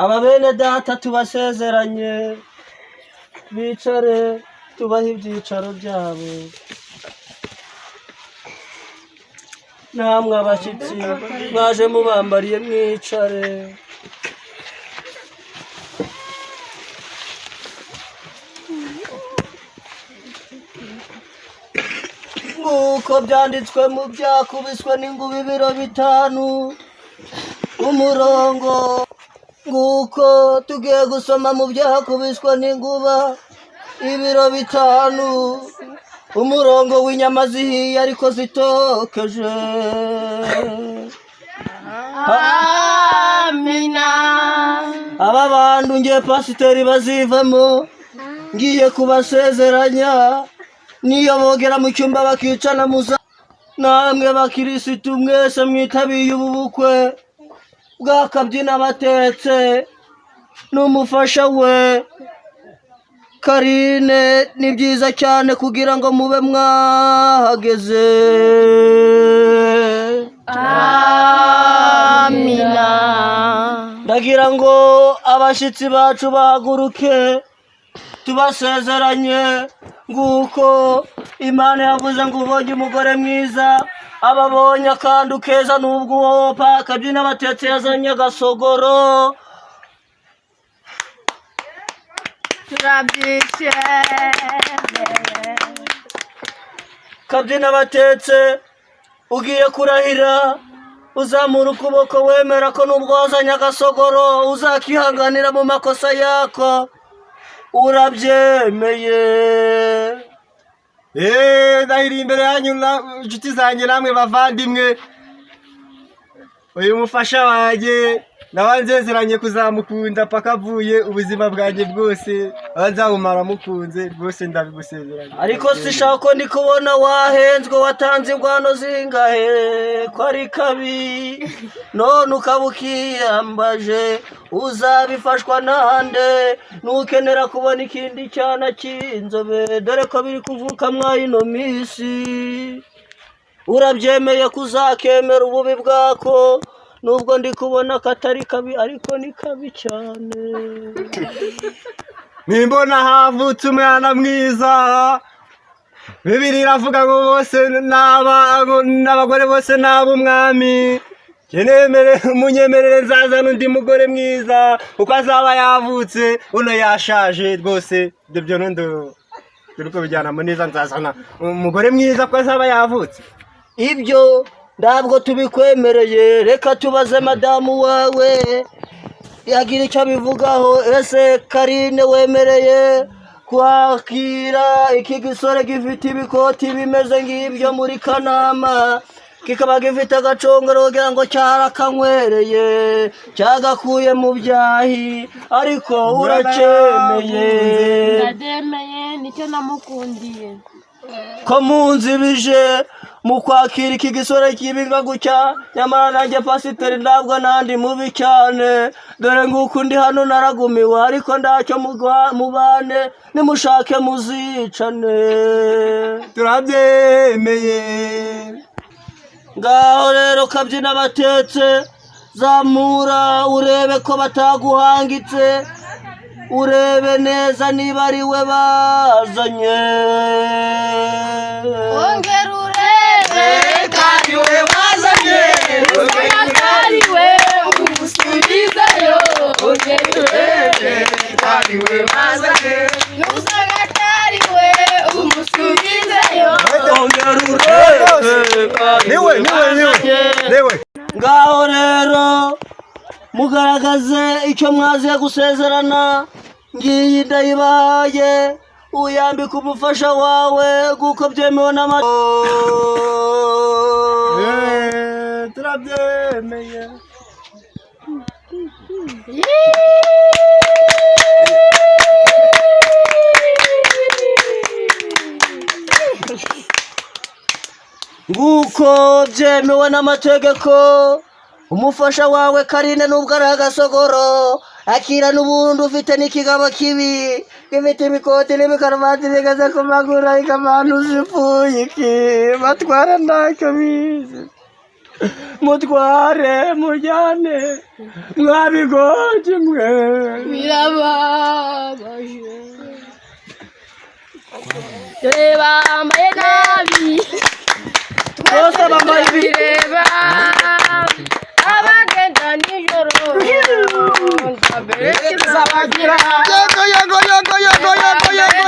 aba bene data tubasezeranye bicare tubaha ibyicaro byabo. Namwe abashyitsi mwaje mubambariye mwicare. Nguko byanditswe mu byakubiswe n'ingubi ibiro 5 umurongo. Nguko tugiye gusoma mu byakubiswe n'inguba ibiro 5 umurongo w'inyama zihiye ariko zitokeje. Amina. Aba bantu ngiye pasiteri bazivamo ngiye kubasezeranya niyo bogera mu cyumba bakicana muza. Namwe bakirisitu mwese mwitabiye ubu bukwe bwa Kabyina Batetse n'umufasha we Karine, ni byiza cyane kugira ngo mube mwahageze. Amina. Ndagira ngo abashyitsi bacu bahaguruke tubasezeranye. Nguko Imana yavuze ngo ubonye umugore mwiza ababonye akantu keza, nubwo uwo Kabyina Batetse yazanye agasogoro. Kabyina Batetse ugiye kurahira uzamura ukuboko wemera ko nubwo wazanye agasogoro uzakihanganira mu makosa yako. Urabyemeye? Ndahiri imbere yanyu inshuti zanjye namwe bavandimwe, uyu mufasha wanjye nabanzezeranye kuzamukunda paka avuye ubuzima bwanjye bwose, abanzabumara mukunze rwose ndabigusezeranye. Ariko sishaka ko ndi kubona wahenzwe, watanze ingwano zingahe ko ari kabi, none ukaba ukiyambaje. Uzabifashwa nande nukenera kubona ikindi cyana cy'inzobe, dore ko biri kuvuka mwayino misi. Urabyemeye kuzakemera ububi bwako, nubwo ndi kubona katari kabi ariko ni kabi cyane. Nimbona havutse umwana mwiza, Bibiliya iravuga ngo bose n'abagore bose n'ab'umwami. Munyemerere nzazana undi mugore mwiza uko azaba yavutse, uno yashaje rwose. Ibyo ndo uko bijyanamo neza, nzazana umugore mwiza ko azaba yavutse. Ibyo ntabwo tubikwemereye, reka tubaze madamu wawe yagira icyo abivugaho. Ese Karine, wemereye kwakira iki gisore gifite ibikoti bimeze nk'ibyo muri Kanama, kikaba gifite agacongoro kugira ngo cyarakanywereye cyagakuye mu byahi, ariko uracyemeye? Ndademeye, nicyo namukundiye. Ko munzi bije mu kwakira iki gisore kibinga gucya, nyamara nanjye pasiteri ntabwo nandi mubi cyane. Dore nguko ndi hano naragumiwe, ariko ndacyo mubane nimushake muzicane. Turabyemeye. Ngaho rero Kabyina Batetse, zamura urebe ko bataguhangitse, urebe neza niba ari we bazanye. Ongera urebe kandi we wazanye, kandi we umusubizayo. Ongera urebe kandi we wazanye, nusanga kandi we umusubizayo. Ongera urebe kandi we wazanye. Ngaho rero mugaragaze icyo mwaziye gusezerana. Ngiyi ndayibaye, uyambika umufasha wawe kuko byemewe n'amategeko. Turabyemeye. Nguko byemewe n'amategeko, umufasha wawe Karine nubwo ari agasogoro, akira n'ubundi ufite n'ikigabo kibi gifite ibikoti n'ibikaruvati bigeze ku maguru, ariko abantu zipfuye iki batwara ntacyo bizi. mutware mujyane mwabigoje mwe birababaje dore bambaye nabi bose bambaye bireba abagenda nijoro ndaberekeza bagira yego yego yego yego yego yego